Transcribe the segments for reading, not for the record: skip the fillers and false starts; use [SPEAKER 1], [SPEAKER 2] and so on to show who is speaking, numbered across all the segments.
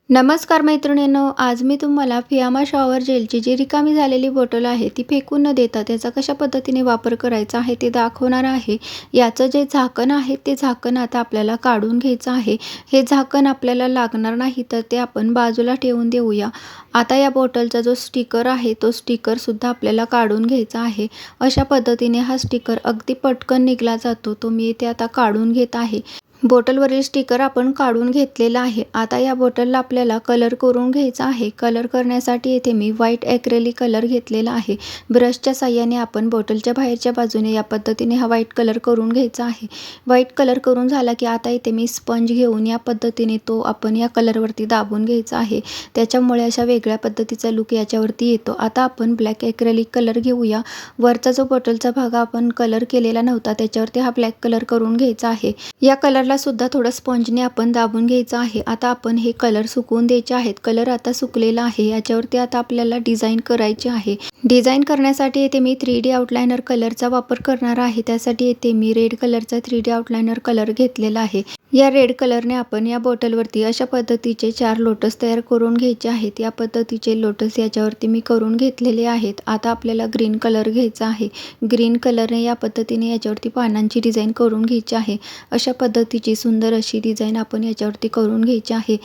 [SPEAKER 1] नमस्कार मैत्रिणींनो, आज मी तुम्हाला फियामा शॉवर जेलची जी रिकामी झालेली बॉटल आहे ती फेकून न देता त्याचा कशा पद्धतीने वापर करायचा आहे ते दाखवणार आहे। याचं जे झाकण आहे ते झाकण आता आपल्याला काढून घ्यायचं आहे। हे झाकण आपल्याला लागणार नाही तर ते आपण बाजूला ठेवून देऊया। आता या बॉटलचा जो स्टिकर आहे तो स्टिकर सुद्धा आपल्याला काढून घ्यायचा आहे। अशा पद्धतीने हा स्टिकर अगदी पटकन निघला जातो। तो मी इथे आता काढून घेत आहे। बॉटलवरील स्टिकर आपण काढून घेतलेला आहे। आता या बॉटलला आपल्याला कलर करून घ्यायचा आहे। कलर करण्यासाठी येथे मी व्हाईट ॲक्रेलिक कलर घेतलेला आहे। ब्रशच्या साहाय्याने आपण बॉटलच्या बाहेरच्या बाजूने या पद्धतीने हा व्हाईट कलर करून घ्यायचा आहे। व्हाईट कलर करून झाला की आता इथे मी स्पंज घेऊन या पद्धतीने तो आपण या कलरवरती दाबून घ्यायचा आहे। त्याच्यामुळे अशा वेगळ्या पद्धतीचा लुक याच्यावरती येतो। आता आपण ब्लॅक ॲक्रेलिक कलर घेऊया। वरचा जो बॉटलचा भाग आपण कलर केलेला नव्हता त्याच्यावरती हा ब्लॅक कलर करून घ्यायचा आहे। या कलरला सुद्धा थोडं स्पंजने आपण दाबून घ्यायचं आहे। आता आपण हे कलर सुकवून द्यायचे आहेत। कलर आता सुकलेला आहे। याच्यावरती आता आपल्याला डिझाईन करायची आहे। डिझाईन करण्यासाठी येथे मी 3D आउटलाइनर कलरचा वापर करणार आहे। त्यासाठी येथे मी रेड कलरचा 3D आउटलाइनर कलर घेतलेला आहे। या रेड कलरने आपण या बॉटलवरती अशा पद्धतीचे 4 लोटस तयार करून घ्यायचे आहेत। या पद्धतीचे लोटस याच्यावरती मी करून घेतलेले आहेत। आता आपल्याला ग्रीन कलर घ्यायचा आहे। ग्रीन कलरने या पद्धतीने याच्यावरती पानांची डिझाईन करून घ्यायची आहे। अशा पद्धतीची सुंदर अशी डिझाईन आपण याच्यावरती करून घ्यायची आहे।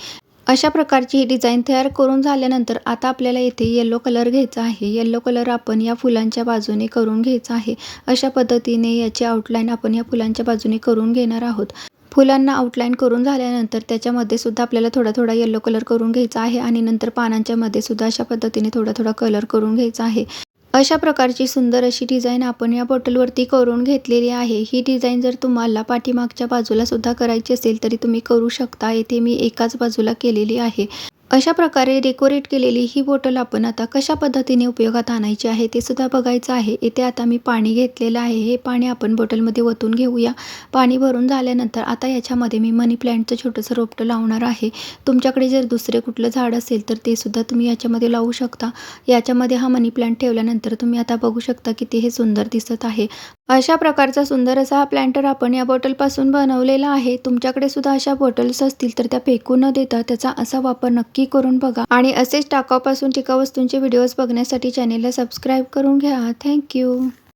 [SPEAKER 1] अशा प्रकारची ही डिझाईन तयार करून झाल्यानंतर आता आपल्याला येथे येलो कलर घ्यायचा आहे। येलो कलर आपण या फुलांच्या बाजूने करून घ्यायचा आहे। अशा पद्धतीने याची आउटलाईन आपण या फुलांच्या बाजूने करून घेणार आहोत। फुलांना आउटलाईन करून झाल्यानंतर त्याच्यामध्ये सुद्धा आपल्याला थोडा थोडा येलो कलर करून घ्यायचा आहे आणि नंतर पानांच्या मध्ये सुद्धा अशा पद्धतीने थोडा थोडा कलर करून घ्यायचा आहे। अशा प्रकारची सुंदर अशी डिझाईन आपण या बॉटलवरती करून घेतलेली आहे। ही डिझाईन जर तुम्हाला पाठीमागच्या बाजूला सुद्धा करायची असेल तरी तुम्ही करू शकता। येथे मी एकाच बाजूला केलेली आहे। अशा प्रकारे डेकोरेट केलेली ही बॉटल आपण आता कशा पद्धतीने उपयोगात आणायची आहे ते सुद्धा बघायचं आहे। इथे आता मी पाणी घेतलेलं आहे। हे पाणी आपण बॉटलमध्ये ओतून घेऊया। पाणी भरून झाल्यानंतर आता याच्यामध्ये मी मनी प्लांटचं छोटंसं रोपटं लावणार आहे। तुमच्याकडे जर दुसरे कुठलं झाड असेल तर ते सुद्धा तुम्ही याच्यामध्ये लावू शकता। याच्यामध्ये हा मनी प्लांट ठेवल्यानंतर तुम्ही आता बघू शकता किती हे सुंदर दिसत आहे। अशा प्रकारचा सुंदर असा हा प्लांटर आपण या बॉटलपासून बनवलेला आहे। तुमच्याकडे सुद्धा अशा बॉटल्स असतील तर त्या फेकू न देता त्याचा असा वापर नक्की करून बघा आणि असेच टाकाऊपासून टिकाऊ वस्तूंचे व्हिडिओज बघण्यासाठी चॅनेलला सबस्क्राईब करून घ्या। थँक्यू।